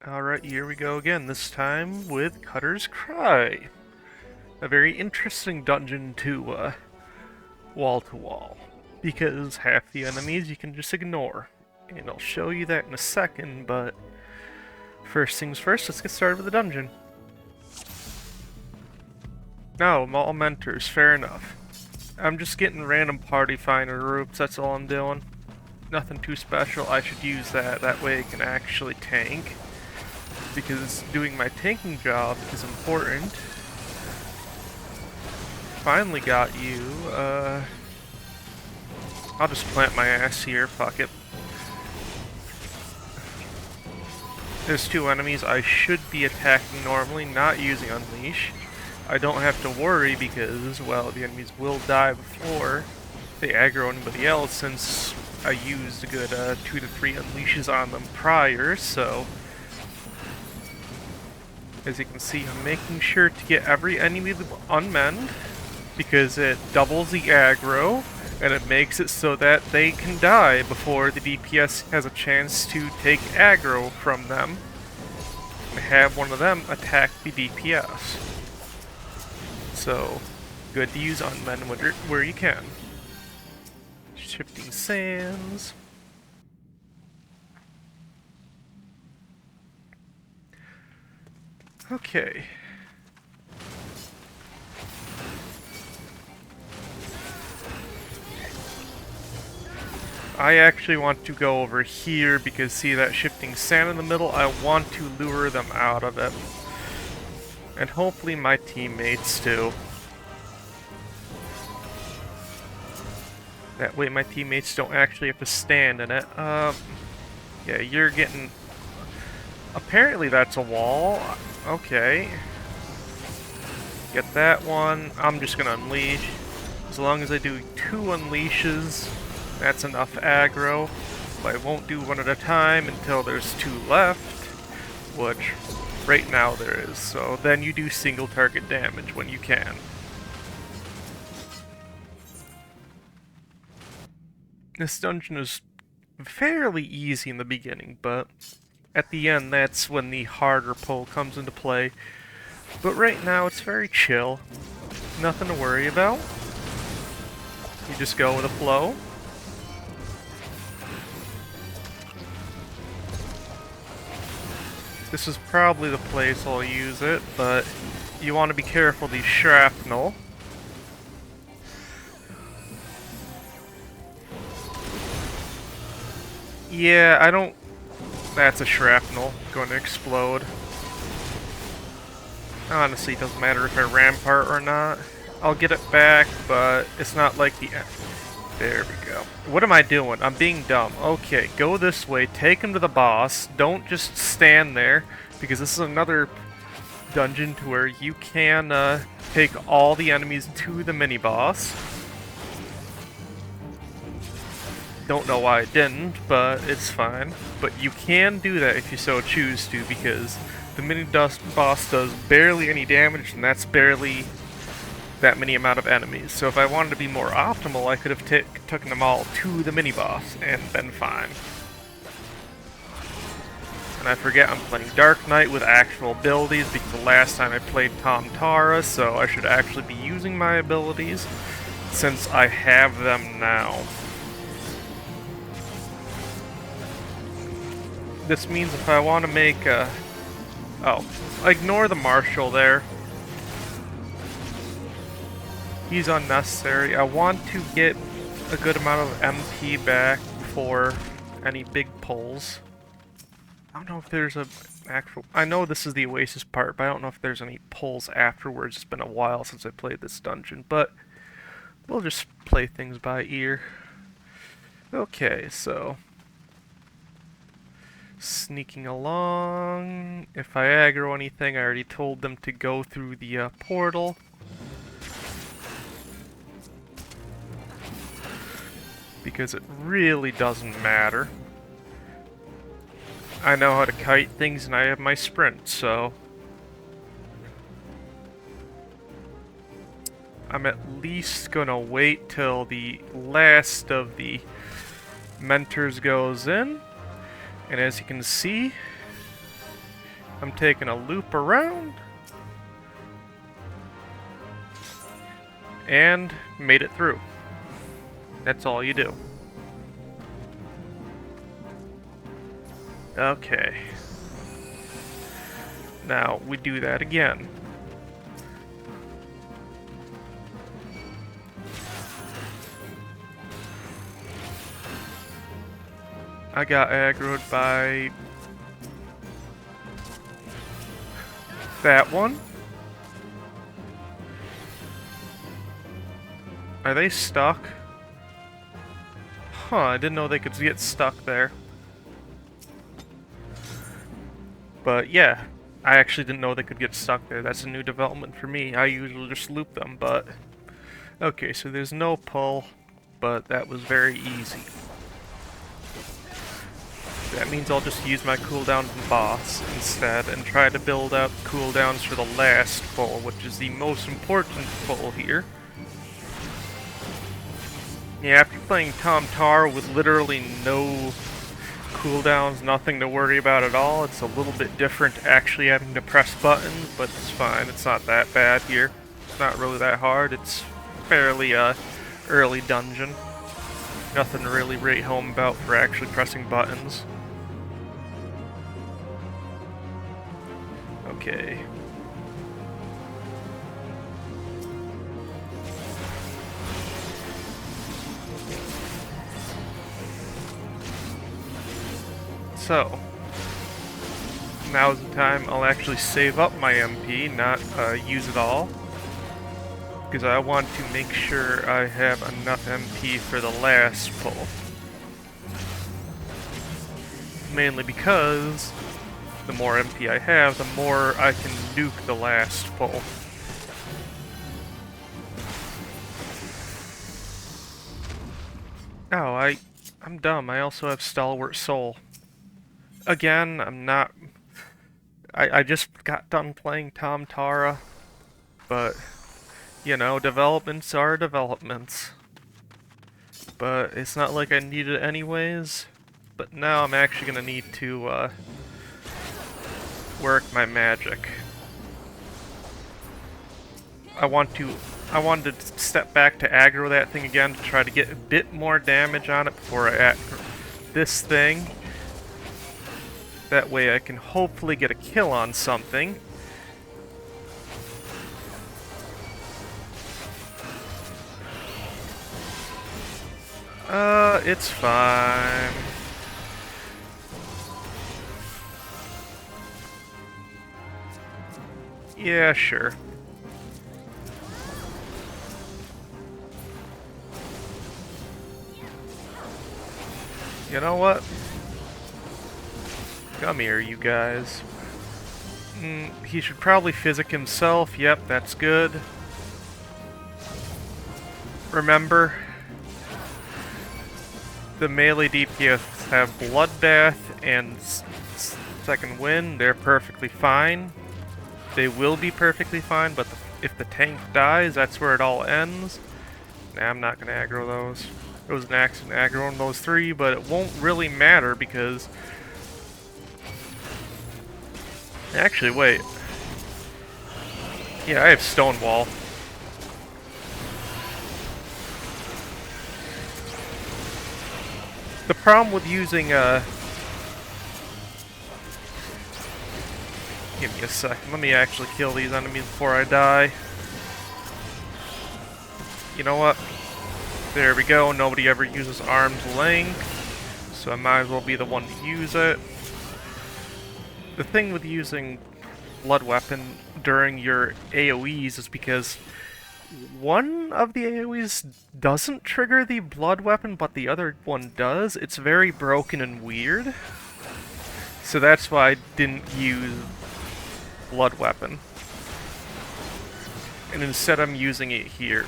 Alright, here we go again, this time with Cutter's Cry. A very interesting dungeon to wall, because half the enemies you can just ignore. And I'll show you that in a second, but first things first, let's get started with the dungeon. No, all mentors, fair enough. I'm just getting random party finder groups, that's all I'm doing. Nothing too special, I should use that way I can actually tank. Because doing my tanking job is important. Finally got you, I'll just plant my ass here, fuck it. There's two enemies I should be attacking normally, not using Unleash. I don't have to worry because, well, the enemies will die before they aggro anybody else since I used a good 2 to 3 Unleashes on them prior, so... As you can see, I'm making sure to get every enemy unmend, because it doubles the aggro, and it makes it so that they can die before the DPS has a chance to take aggro from them, and have one of them attack the DPS. So, good to use unmend where you can. Shifting sands. Okay. I actually want to go over here because see that shifting sand in the middle? I want to lure them out of it. And hopefully my teammates too. That way my teammates don't actually have to stand in it. Yeah, you're getting... Apparently that's a wall. Okay. Get that one. I'm just gonna unleash. As long as I do 2 unleashes, that's enough aggro. But I won't do one at a time until there's 2 left, which right now there is. So then you do single target damage when you can. This dungeon is fairly easy in the beginning, but at the end, that's when the harder pull comes into play. But right now, it's very chill. Nothing to worry about. You just go with the flow. This is probably the place I'll use it, but you want to be careful of these shrapnel. Yeah, I don't... That's a shrapnel going to explode. Honestly, it doesn't matter if I rampart or not. I'll get it back, but it's not like the... There we go. What am I doing? I'm being dumb. Okay, go this way. Take him to the boss. Don't just stand there, because this is another dungeon to where you can take all the enemies to the mini-boss. Don't know why I didn't, but it's fine. But you can do that if you so choose to, because the mini-boss does barely any damage, and that's barely that many amount of enemies. So if I wanted to be more optimal, I could have taken them all to the mini-boss and been fine. And I forget I'm playing Dark Knight with actual abilities, because the last time I played Tom Tara, so I should actually be using my abilities, since I have them now. This means if I want to make a... Oh, ignore the marshal there. He's unnecessary. I want to get a good amount of MP back before any big pulls. I don't know if there's a actual... I know this is the Oasis part, but I don't know if there's any pulls afterwards. It's been a while since I played this dungeon, but we'll just play things by ear. Okay, so... Sneaking along. If I aggro anything, I already told them to go through the portal. Because it really doesn't matter. I know how to kite things and I have my sprint, so... I'm at least gonna wait till the last of the mentors goes in. And as you can see, I'm taking a loop around. And made it through. That's all you do. Okay. Now, we do that again. I got aggroed by that one. Are they stuck? Huh, I didn't know they could get stuck there. But yeah, I actually didn't know they could get stuck there. That's a new development for me. I usually just loop them, but... Okay, so there's no pull, but that was very easy. That means I'll just use my cooldown boss instead and try to build up cooldowns for the last pull, which is the most important pull here. Yeah, after playing Tom Tar with literally no cooldowns, nothing to worry about at all, it's a little bit different actually having to press buttons, but it's fine. It's not that bad here. It's not really that hard. It's fairly early dungeon. Nothing to really write home about for actually pressing buttons. Okay. So, now's the time I'll actually save up my MP, not use it all. Because I want to make sure I have enough MP for the last pull. Mainly because the more MP I have, the more I can nuke the last pull. Oh, I'm dumb. I also have Stalwart Soul. Again, I'm not... I just got done playing Tom Tara, but, you know, developments are developments. But it's not like I need it anyways, but now I'm actually gonna need to, work my magic. I wanted to step back to aggro that thing again to try to get a bit more damage on it before I aggro this thing. That way I can hopefully get a kill on something. It's fine. Yeah, sure. You know what? Come here, you guys. He should probably physic himself. Yep, that's good. Remember, the melee DPS have Bloodbath and Second Wind. They're perfectly fine. They will be perfectly fine, but if the tank dies, that's where it all ends. Nah, I'm not going to aggro those. It was an accident aggroing those three, but it won't really matter because... Actually, wait. Yeah, I have Stonewall. The problem with using, give me a second. Let me actually kill these enemies before I die. You know what? There we go. Nobody ever uses arm's length, so I might as well be the one to use it. The thing with using Blood Weapon during your AoEs is because one of the AoEs doesn't trigger the Blood Weapon, but the other one does. It's very broken and weird. So that's why I didn't use Blood Weapon. And instead I'm using it here.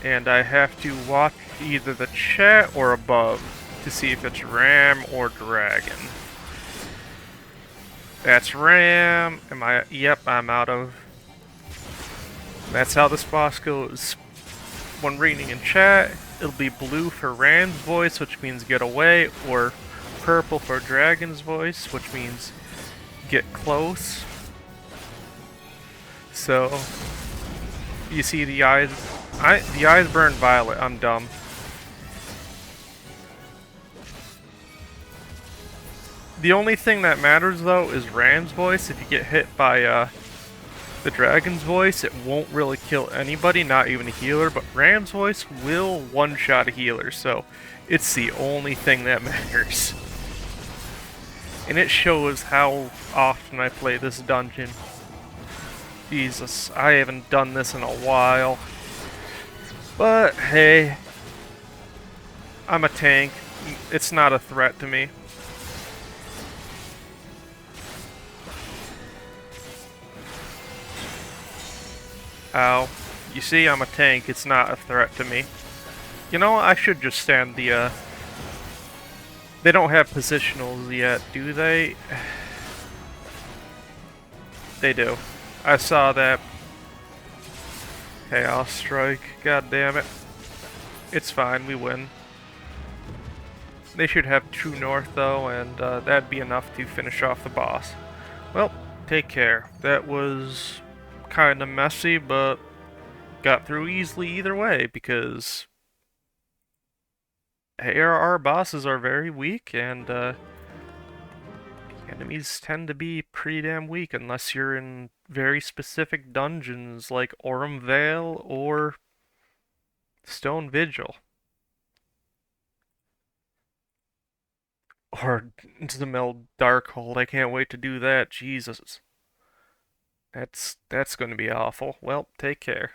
And I have to watch either the chat or above to see if it's Ram or Dragon. That's Ram. Am I? Yep, I'm out of. That's how this boss goes. When reading in chat, it'll be blue for Ram's voice, which means get away, or purple for Dragon's Voice, which means get close. So you see the eyes. The eyes burn violet. I'm dumb. The only thing that matters though is Ram's Voice. If you get hit by the Dragon's Voice, it won't really kill anybody, not even a healer, but Ram's Voice will one-shot a healer, so it's the only thing that matters. And it shows how often I play this dungeon. Jesus, I haven't done this in a while. But hey, I'm a tank. It's not a threat to me. Ow. You see, I'm a tank. It's not a threat to me. You know, I should just stand the, They don't have positionals yet, do they? They do. I saw that. Chaos Strike. God damn it. It's fine, we win. They should have True North, though, and that'd be enough to finish off the boss. Well, take care. That was kinda messy, but got through easily either way, because ARR bosses are very weak, and enemies tend to be pretty damn weak unless you're in very specific dungeons like Aurum Vale or Stone Vigil. Or Zamel Darkhold. I can't wait to do that. Jesus. That's going to be awful. Well, take care.